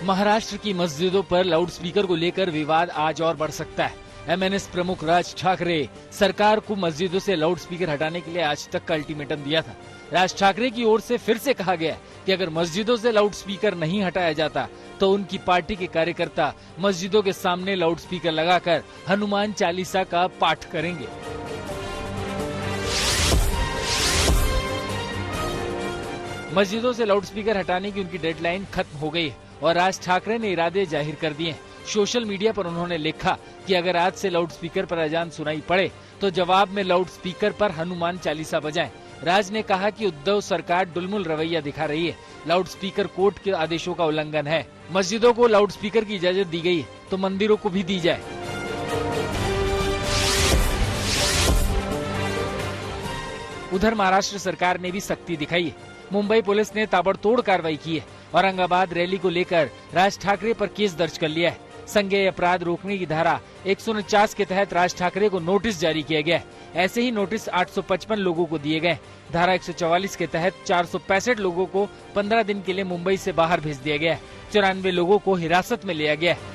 महाराष्ट्र की मस्जिदों पर लाउडस्पीकर को लेकर विवाद आज और बढ़ सकता है। एमएनएस प्रमुख राज ठाकरे सरकार को मस्जिदों से लाउडस्पीकर हटाने के लिए आज तक का अल्टीमेटम दिया था। राज ठाकरे की ओर से फिर से कहा गया कि अगर मस्जिदों से लाउडस्पीकर नहीं हटाया जाता तो उनकी पार्टी के कार्यकर्ता मस्जिदों के सामने लाउडस्पीकर लगाकर हनुमान चालीसा का पाठ करेंगे। मस्जिदों से लाउडस्पीकर हटाने की उनकी डेडलाइन खत्म हो गई है और राज ठाकरे ने इरादे जाहिर कर दिए हैं। सोशल मीडिया पर उन्होंने लिखा कि अगर आज से लाउडस्पीकर पर अजान सुनाई पड़े तो जवाब में लाउडस्पीकर पर हनुमान चालीसा बजाएं। राज ने कहा कि उद्धव सरकार डुलमुल रवैया दिखा रही है। लाउडस्पीकर कोर्ट के आदेशों का उल्लंघन है। मस्जिदों को लाउडस्पीकर की इजाजत दी गई है तो मंदिरों को भी दी जाए। उधर महाराष्ट्र सरकार ने भी सख्ती दिखाई है। मुंबई पुलिस ने ताबड़तोड़ कार्रवाई की है। औरंगाबाद रैली को लेकर राज ठाकरे पर केस दर्ज कर लिया है। संज्ञेय अपराध रोकने की धारा 149 के तहत राज ठाकरे को नोटिस जारी किया गया है। ऐसे ही नोटिस 855 लोगों को दिए गए। धारा 144 के तहत 465 लोगों को 15 दिन के लिए मुंबई से बाहर भेज दिया गया है। 94 लोगों को हिरासत में लिया गया है।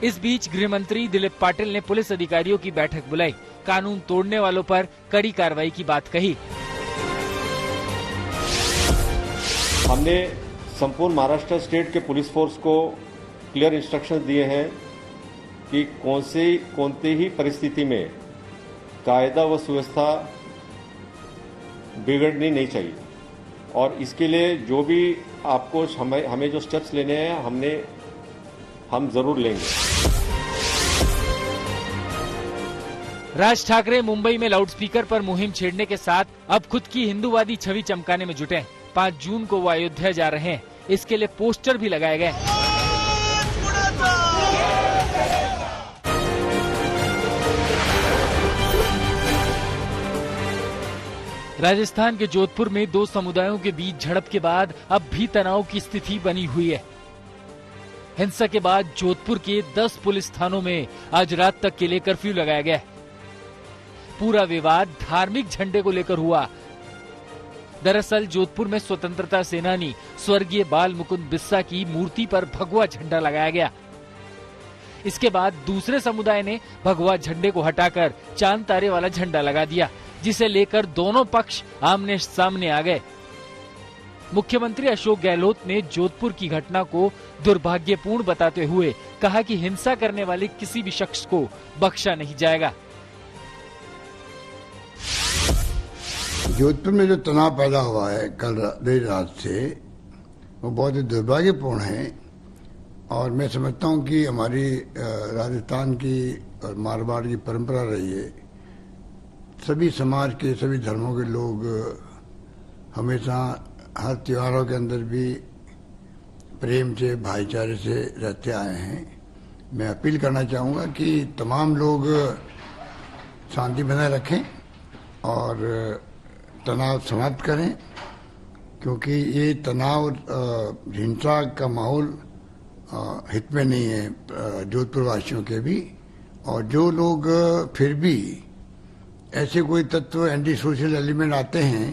इस बीच गृह मंत्री दिलीप पाटिल ने पुलिस अधिकारियों की बैठक बुलाई। कानून तोड़ने वालों पर कड़ी कार्रवाई की बात कही। हमने संपूर्ण महाराष्ट्र स्टेट के पुलिस फोर्स को क्लियर इंस्ट्रक्शन दिए हैं कि कोणती ही परिस्थिति में कायदा व सुव्यवस्था बिगड़नी नहीं चाहिए और इसके लिए जो भी आपको हमें जो स्टेप्स लेने हैं हम जरूर लेंगे। राज ठाकरे मुंबई में लाउडस्पीकर पर मुहिम छेड़ने के साथ अब खुद की हिंदूवादी छवि चमकाने में जुटे हैं। 5 जून को वो अयोध्या जा रहे हैं। इसके लिए पोस्टर भी लगाए गए। राजस्थान के जोधपुर में 2 समुदायों के बीच झड़प के बाद अब भी तनाव की स्थिति बनी हुई है। हिंसा के बाद जोधपुर के 10 पुलिस थानों में आज रात तक के लिए कर्फ्यू लगाया गया है। पूरा विवाद धार्मिक झंडे को लेकर हुआ। दरअसल जोधपुर में स्वतंत्रता सेनानी स्वर्गीय बाल मुकुंद बिस्सा की मूर्ति पर भगवा झंडा लगाया गया। इसके बाद दूसरे समुदाय ने भगवा झंडे को हटाकर चांद तारे वाला झंडा लगा दिया, जिसे लेकर दोनों पक्ष आमने सामने आ गए। मुख्यमंत्री अशोक गहलोत ने जोधपुर की घटना को दुर्भाग्यपूर्ण बताते हुए कहा कि हिंसा करने वाले किसी भी शख्स को बख्शा नहीं जाएगा। जोधपुर में जो तनाव पैदा हुआ है कल देर रात से, वो बहुत ही दुर्भाग्यपूर्ण है और मैं समझता हूँ कि हमारी राजस्थान की और मारवाड़ की परंपरा रही है। सभी समाज के सभी धर्मों के लोग हमेशा हर त्योहारों के अंदर भी प्रेम से भाईचारे से रहते आए हैं। मैं अपील करना चाहूँगा कि तमाम लोग शांति बनाए रखें और तनाव समाप्त करें, क्योंकि ये तनाव हिंसा का माहौल हित में नहीं है जोधपुर वासियों के भी। और जो लोग फिर भी ऐसे कोई तत्व एंटी सोशल एलिमेंट आते हैं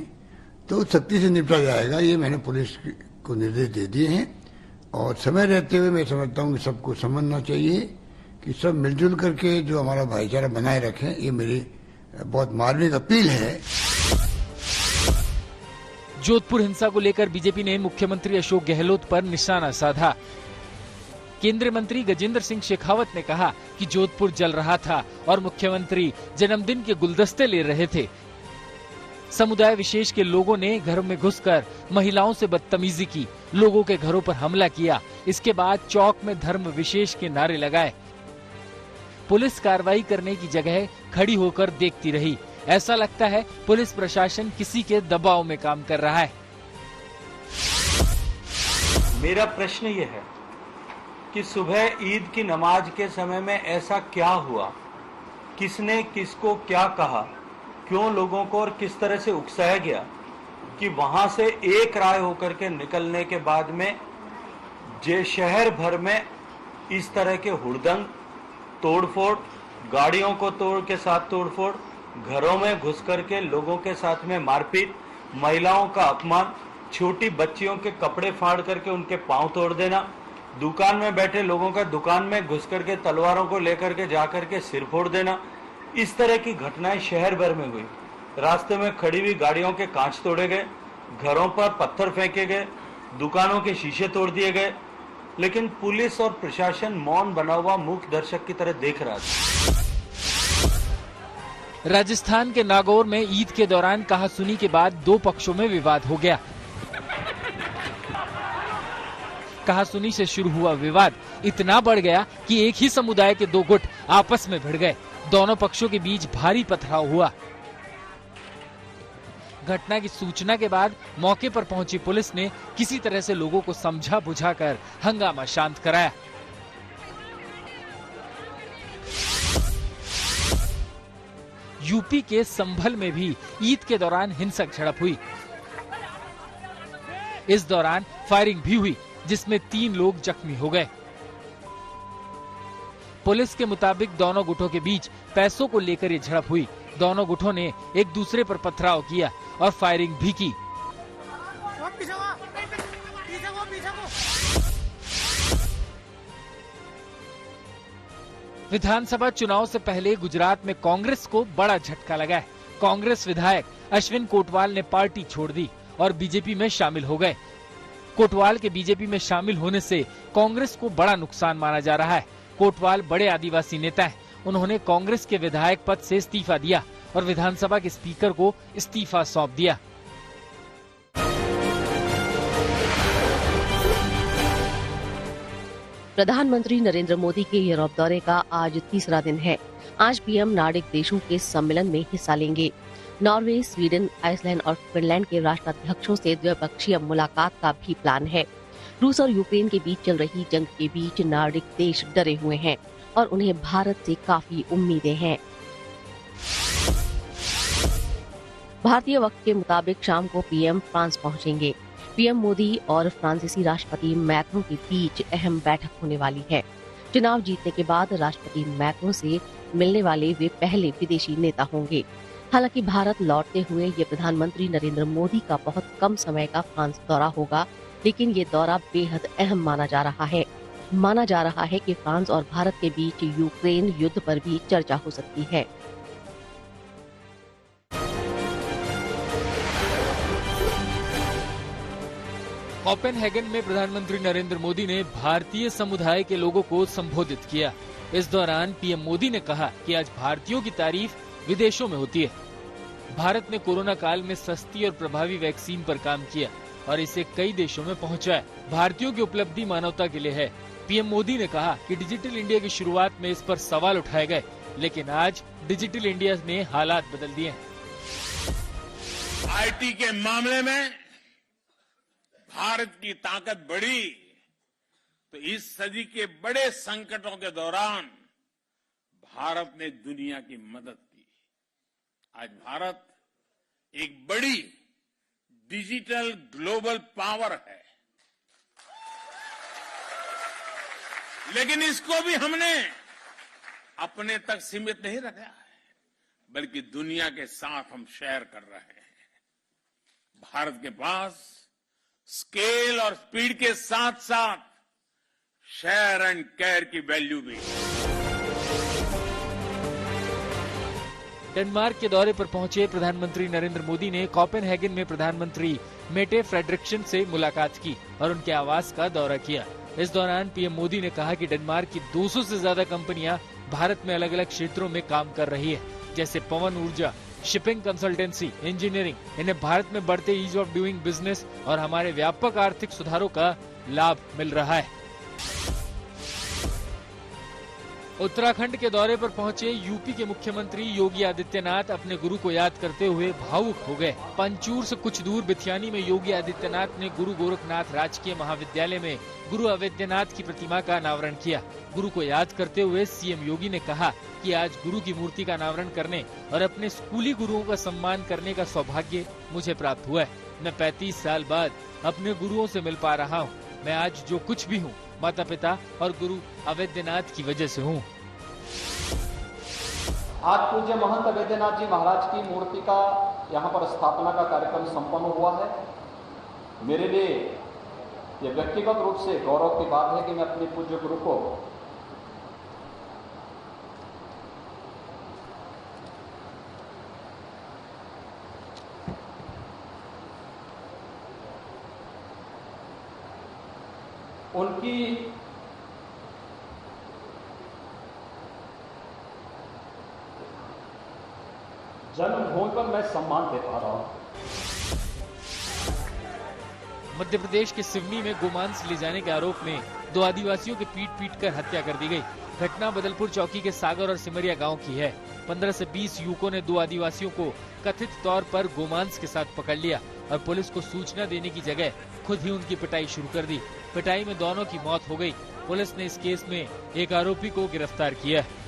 तो सख्ती से निपटा जाएगा। ये मैंने पुलिस को निर्देश दे दिए हैं और समय रहते हुए मैं समझता हूँ कि सबको समझना चाहिए कि सब मिलजुल करके जो हमारा भाईचारा बनाए रखें। ये मेरी बहुत मार्मिक अपील है। जोधपुर हिंसा को लेकर बीजेपी ने मुख्यमंत्री अशोक गहलोत पर निशाना साधा। केंद्रीय मंत्री गजेंद्र सिंह शेखावत ने कहा कि जोधपुर जल रहा था और मुख्यमंत्री जन्मदिन के गुलदस्ते ले रहे थे। समुदाय विशेष के लोगों ने घरों में घुसकर महिलाओं से बदतमीजी की, लोगों के घरों पर हमला किया। इसके बाद चौक में धर्म विशेष के नारे लगाए। पुलिस कार्रवाई करने की जगह खड़ी होकर देखती रही। ऐसा लगता है पुलिस प्रशासन किसी के दबाव में काम कर रहा है। मेरा प्रश्न ये है कि सुबह ईद की नमाज के समय में ऐसा क्या हुआ, किसने किसको क्या कहा, क्यों लोगों को और किस तरह से उकसाया गया कि वहां से एक राय होकर के निकलने के बाद में जे शहर भर में इस तरह के हुड़दंग, तोड़फोड़, गाड़ियों को तोड़ के साथ तोड़फोड़, घरों में घुस करके लोगों के साथ में मारपीट, महिलाओं का अपमान, छोटी बच्चियों के कपड़े फाड़ करके उनके पांव तोड़ देना, दुकान में बैठे लोगों का दुकान में घुस करके तलवारों को लेकर के जाकर के सिर फोड़ देना, इस तरह की घटनाएं शहर भर में हुई। रास्ते में खड़ी हुई गाड़ियों के कांच तोड़े गए, घरों पर पत्थर फेंके गए, दुकानों के शीशे तोड़ दिए गए, लेकिन पुलिस और प्रशासन मौन बना हुआ मूक दर्शक की तरह देख रहा था। राजस्थान के नागौर में ईद के दौरान कहासुनी के बाद दो पक्षों में विवाद हो गया। कहासुनी से शुरू हुआ विवाद इतना बढ़ गया कि एक ही समुदाय के दो गुट आपस में भिड़ गए। दोनों पक्षों के बीच भारी पथराव हुआ। घटना की सूचना के बाद मौके पर पहुंची पुलिस ने किसी तरह से लोगों को समझा बुझाकर हंगामा शांत कराया। यूपी के संभल में भी ईद के दौरान हिंसक झड़प हुई। इस दौरान फायरिंग भी हुई, जिसमें 3 लोग जख्मी हो गए। पुलिस के मुताबिक दोनों गुटों के बीच पैसों को लेकर ये झड़प हुई। दोनों गुटों ने एक दूसरे पर पथराव किया और फायरिंग भी की। विधानसभा चुनाव से पहले गुजरात में कांग्रेस को बड़ा झटका लगा है। कांग्रेस विधायक अश्विन कोटवाल ने पार्टी छोड़ दी और बीजेपी में शामिल हो गए। कोटवाल के बीजेपी में शामिल होने से कांग्रेस को बड़ा नुकसान माना जा रहा है। कोटवाल बड़े आदिवासी नेता हैं। उन्होंने कांग्रेस के विधायक पद से इस्तीफा दिया और विधानसभा के स्पीकर को इस्तीफा सौंप दिया। प्रधानमंत्री नरेंद्र मोदी के यूरोप दौरे का आज तीसरा दिन है। आज पीएम नार्डिक देशों के सम्मेलन में हिस्सा लेंगे। नॉर्वे, स्वीडन, आइसलैंड और फिनलैंड के राष्ट्राध्यक्षों से द्विपक्षीय मुलाकात का भी प्लान है। रूस और यूक्रेन के बीच चल रही जंग के बीच नार्डिक देश डरे हुए हैं और उन्हें भारत से काफी उम्मीदें हैं। भारतीय वक्त के मुताबिक शाम को पीएम फ्रांस पहुंचेंगे। पीएम मोदी और फ्रांसीसी राष्ट्रपति मैक्रों के बीच अहम बैठक होने वाली है। चुनाव जीतने के बाद राष्ट्रपति मैक्रों से मिलने वाले वे पहले विदेशी नेता होंगे। हालांकि भारत लौटते हुए ये प्रधानमंत्री नरेंद्र मोदी का बहुत कम समय का फ्रांस दौरा होगा, लेकिन ये दौरा बेहद अहम माना जा रहा है। माना जा रहा है कि फ्रांस और भारत के बीच यूक्रेन युद्ध पर भी चर्चा हो सकती है। कोपेनहेगन में प्रधानमंत्री नरेंद्र मोदी ने भारतीय समुदाय के लोगों को संबोधित किया। इस दौरान पीएम मोदी ने कहा कि आज भारतीयों की तारीफ विदेशों में होती है। भारत ने कोरोना काल में सस्ती और प्रभावी वैक्सीन पर काम किया और इसे कई देशों में पहुंचाया। भारतीयों की उपलब्धि मानवता के लिए है। पीएम मोदी ने कहा कि डिजिटल इंडिया की शुरुआत में इस पर सवाल उठाए गए, लेकिन आज डिजिटल इंडिया ने हालात बदल दिए हैं। आईटी के मामले में भारत की ताकत बढ़ी तो इस सदी के बड़े संकटों के दौरान भारत ने दुनिया की मदद की। आज भारत एक बड़ी डिजिटल ग्लोबल पावर है, लेकिन इसको भी हमने अपने तक सीमित नहीं रखा है, बल्कि दुनिया के साथ हम शेयर कर रहे हैं। भारत के पास स्केल और स्पीड के साथ साथ शेयर एंड केयर की वैल्यू भी। डेनमार्क के दौरे पर पहुंचे प्रधानमंत्री नरेंद्र मोदी ने कोपेनहेगन में प्रधानमंत्री मेटे फ्रेडरिक्सन से मुलाकात की और उनके आवास का दौरा किया। इस दौरान पीएम मोदी ने कहा कि डेनमार्क की 200 से ज्यादा कंपनियां भारत में अलग अलग क्षेत्रों में काम कर रही है, जैसे पवन ऊर्जा, शिपिंग कंसल्टेंसी, इंजीनियरिंग। इन्हें भारत में बढ़ते ईज ऑफ डूइंग बिजनेस और हमारे व्यापक आर्थिक सुधारों का लाभ मिल रहा है। उत्तराखंड के दौरे पर पहुंचे यूपी के मुख्यमंत्री योगी आदित्यनाथ अपने गुरु को याद करते हुए भावुक हो गए। पंचूर से कुछ दूर बिथियानी में योगी आदित्यनाथ ने गुरु गोरखनाथ राजकीय महाविद्यालय में गुरु अवैद्यनाथ की प्रतिमा का अनावरण किया। गुरु को याद करते हुए सीएम योगी ने कहा कि आज गुरु की मूर्ति का अनावरण करने और अपने स्कूली गुरुओं का सम्मान करने का सौभाग्य मुझे प्राप्त हुआ है। मैं 35 साल बाद अपने गुरुओं से मिल पा रहा हूँ। मैं आज जो कुछ भी हूँ माता पिता और गुरु अवैद्यनाथ की वजह से हूँ। आज पूज्य महंत अवैद्यनाथ जी महाराज की मूर्ति का यहाँ पर स्थापना का कार्यक्रम संपन्न हुआ है। मेरे लिए ये व्यक्तिगत रूप से गौरव की बात है कि मैं अपने पूज्य गुरु को उनकी जन्मभूमि पर मैं सम्मान दे पा रहा हूं। मध्य प्रदेश के सिवनी में गोमांस ले जाने के आरोप में 2 आदिवासियों की पीट कर हत्या कर दी गई। घटना बदलपुर चौकी के सागर और सिमरिया गांव की है। 15 से 20 युवकों ने 2 आदिवासियों को कथित तौर पर गोमांस के साथ पकड़ लिया और पुलिस को सूचना देने की जगह खुद ही उनकी पिटाई शुरू कर दी। पिटाई में दोनों की मौत हो गई। पुलिस ने इस केस में एक आरोपी को गिरफ्तार किया है।